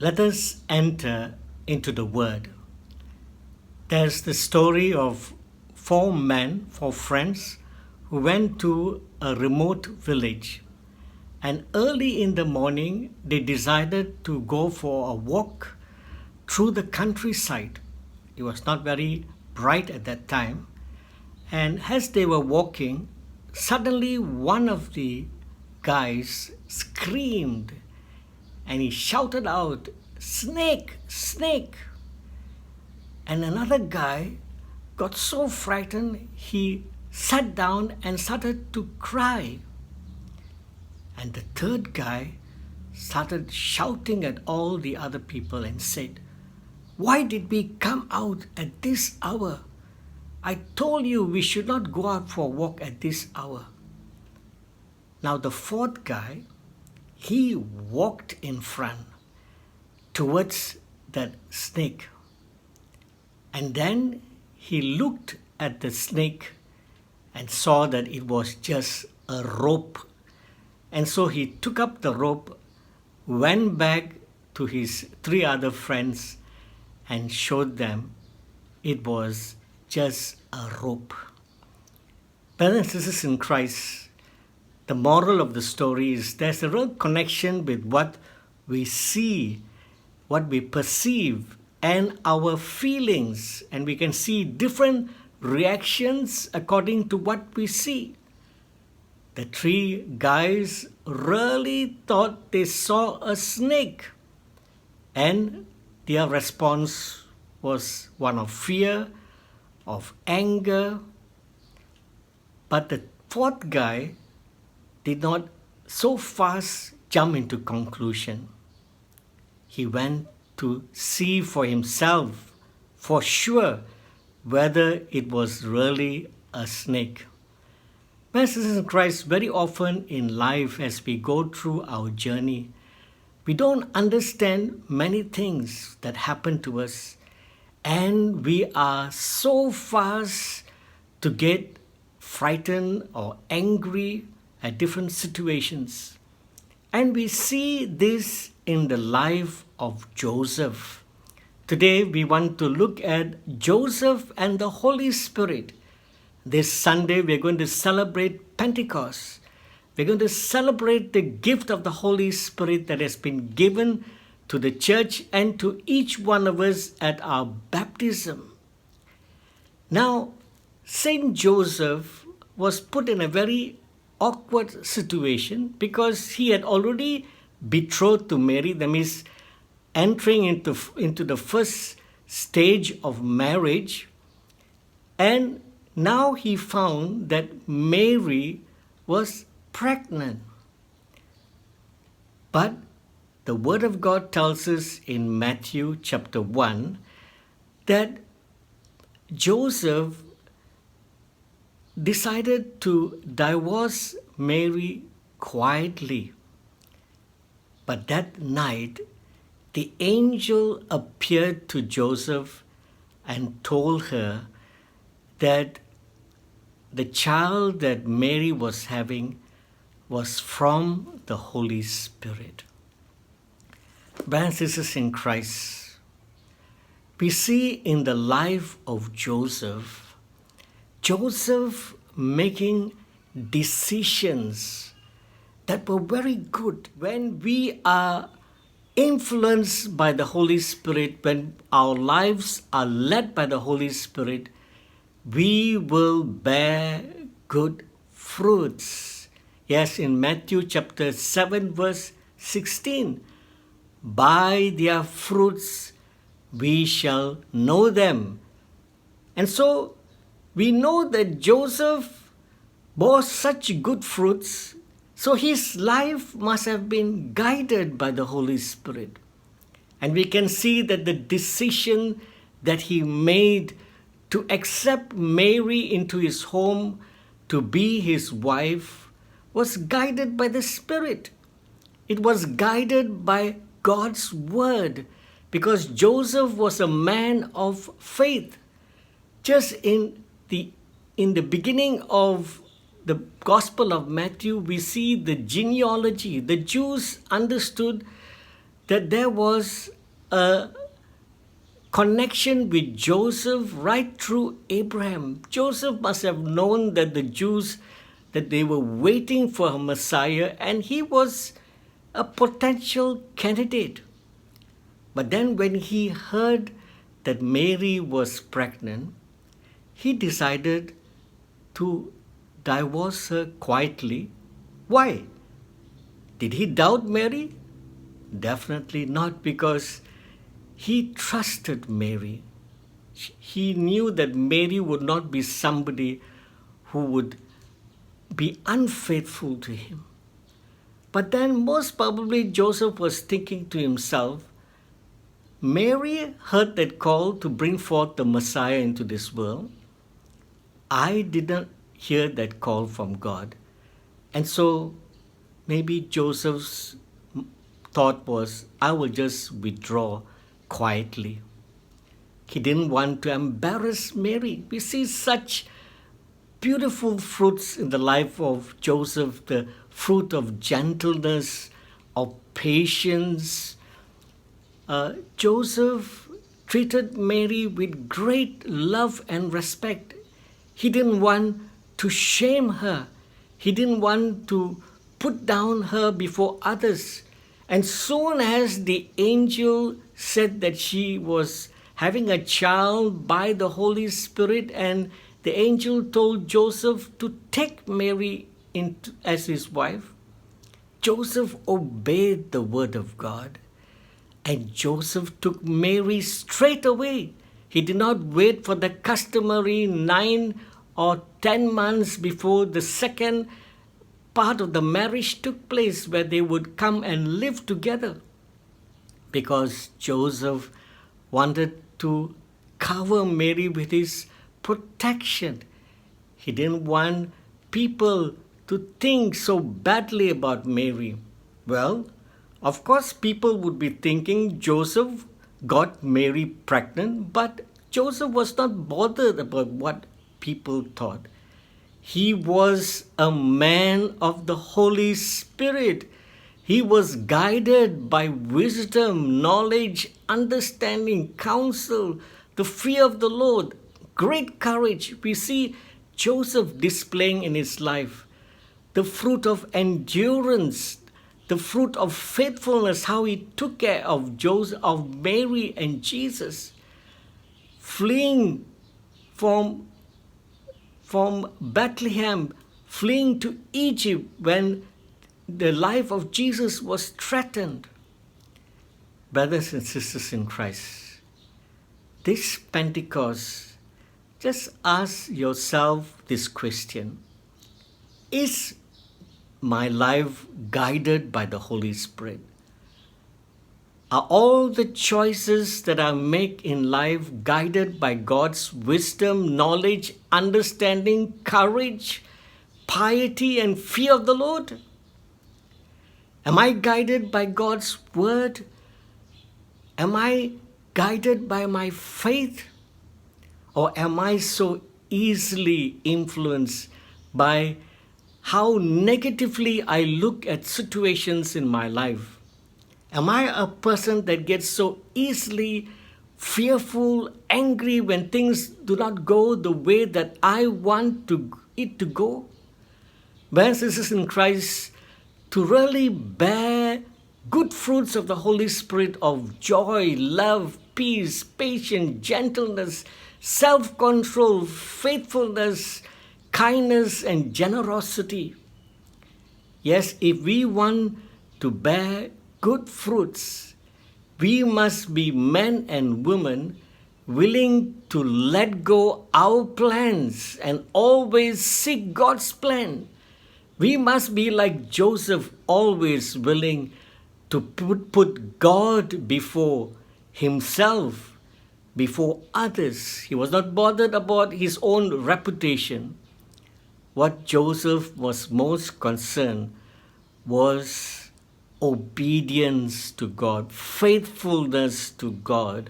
Let us enter into the Word. There's the story of four friends, who went to a remote village. And early in the morning, they decided to go for a walk through the countryside. It was not very bright at that time. And as they were walking, suddenly one of the guys screamed and he shouted out, "Snake! Snake!" And another guy got so frightened he sat down and started to cry. And the third guy started shouting at all the other people and said, "Why did we come out at this hour? I told you we should not go out for a walk at this hour." Now the fourth guy, he walked in front towards that snake. And then he looked at the snake and saw that it was just a rope. And so he took up the rope, went back to his three other friends and showed them it was just a rope. Brothers and sisters in Christ, the moral of the story is there's a real connection with what we see, what we perceive, and our feelings. And we can see different reactions according to what we see. The three guys really thought they saw a snake. And their response was one of fear, of anger. But the fourth guy did not so fast jump into conclusion. He went to see for himself, for sure, whether it was really a snake. Brothers and sisters in Christ, very often in life as we go through our journey, we don't understand many things that happen to us, and we are so fast to get frightened or angry at different situations. And we see this in the life of Joseph. Today we want to look at Joseph and the Holy Spirit. This Sunday we're going to celebrate Pentecost. We're going to celebrate the gift of the Holy Spirit that has been given to the church and to each one of us at our baptism. Now, Saint Joseph was put in a very awkward situation because he had already betrothed to Mary. That means entering into the first stage of marriage. And now he found that Mary was pregnant. But the Word of God tells us in Matthew chapter 1 that Joseph decided to divorce Mary quietly. But that night, the angel appeared to Joseph and told her that the child that Mary was having was from the Holy Spirit. Brothers and sisters in Christ, we see in the life of Joseph making decisions that were very good. When we are influenced by the Holy Spirit, when our lives are led by the Holy Spirit, we will bear good fruits. Yes, in Matthew chapter 7 verse 16, "By their fruits we shall know them." And so we know that Joseph bore such good fruits, so his life must have been guided by the Holy Spirit. And we can see that the decision that he made to accept Mary into his home to be his wife was guided by the Spirit. It was guided by God's word, because Joseph was a man of faith. Just in the beginning of the Gospel of Matthew, we see the genealogy. The Jews understood that there was a connection with Joseph right through Abraham. Joseph must have known that the Jews, that they were waiting for a Messiah, and he was a potential candidate. But then when he heard that Mary was pregnant, he decided to divorce her quietly. Why? Did he doubt Mary? Definitely not, because he trusted Mary. He knew that Mary would not be somebody who would be unfaithful to him. But then most probably Joseph was thinking to himself, Mary heard that call to bring forth the Messiah into this world. I didn't hear that call from God. And so maybe Joseph's thought was, I will just withdraw quietly. He didn't want to embarrass Mary. We see such beautiful fruits in the life of Joseph, the fruit of gentleness, of patience. Joseph treated Mary with great love and respect. He didn't want to shame her. He didn't want to put down her before others. And soon as the angel said that she was having a child by the Holy Spirit, and the angel told Joseph to take Mary as his wife, Joseph obeyed the word of God. And Joseph took Mary straight away. He did not wait for the customary 9 or 10 months before the second part of the marriage took place, where they would come and live together, because Joseph wanted to cover Mary with his protection. He didn't want people to think so badly about Mary. Well, of course, people would be thinking Joseph got Mary pregnant, but Joseph was not bothered about what people thought. He was a man of the Holy Spirit. He was guided by wisdom, knowledge, understanding, counsel, the fear of the Lord, great courage. We see Joseph displaying in his life the fruit of endurance, the fruit of faithfulness, how he took care of Joseph, of Mary and Jesus, fleeing from Bethlehem, fleeing to Egypt when the life of Jesus was threatened. Brothers and sisters in Christ, this Pentecost, just ask yourself this question: is my life guided by the Holy Spirit? Are all the choices that I make in life guided by God's wisdom, knowledge, understanding, courage, piety, and fear of the Lord? Am I guided by God's word? Am I guided by my faith? Or am I so easily influenced by how negatively I look at situations in my life? Am I a person that gets so easily fearful, angry when things do not go the way that I want it to go? Brothers and sisters in Christ, to really bear good fruits of the Holy Spirit of joy, love, peace, patience, gentleness, self-control, faithfulness, kindness, and generosity. Yes, if we want to bear good fruits, we must be men and women willing to let go our plans and always seek God's plan. We must be like Joseph, always willing to put God before himself, before others. He was not bothered about his own reputation. What Joseph was most concerned was obedience to God, faithfulness to God.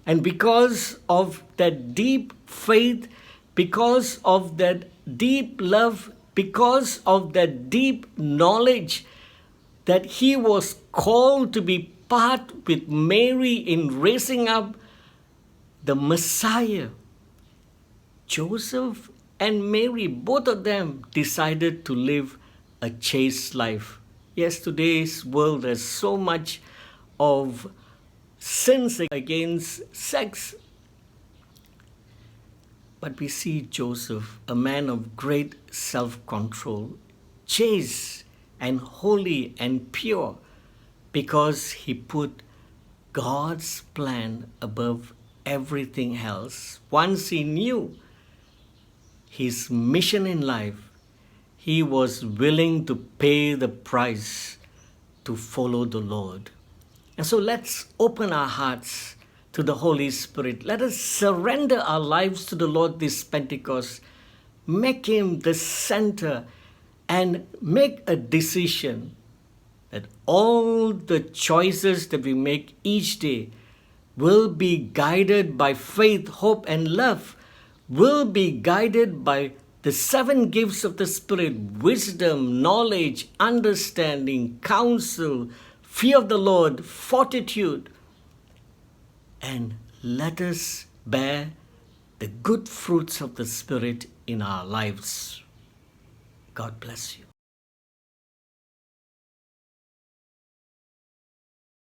And because of that deep faith, because of that deep love, because of that deep knowledge that he was called to be part with Mary in raising up the Messiah. Joseph and Mary, both of them decided to live a chaste life. Yes, today's world has so much of sins against sex. But we see Joseph, a man of great self-control, chaste and holy and pure, because he put God's plan above everything else. Once he knew his mission in life, he was willing to pay the price to follow the Lord. And so let's open our hearts to the Holy Spirit. Let us surrender our lives to the Lord this Pentecost. Make Him the center and make a decision that all the choices that we make each day will be guided by faith, hope, and love, will be guided by the 7 gifts of the Spirit: wisdom, knowledge, understanding, counsel, fear of the Lord, fortitude. And let us bear the good fruits of the Spirit in our lives. God bless you.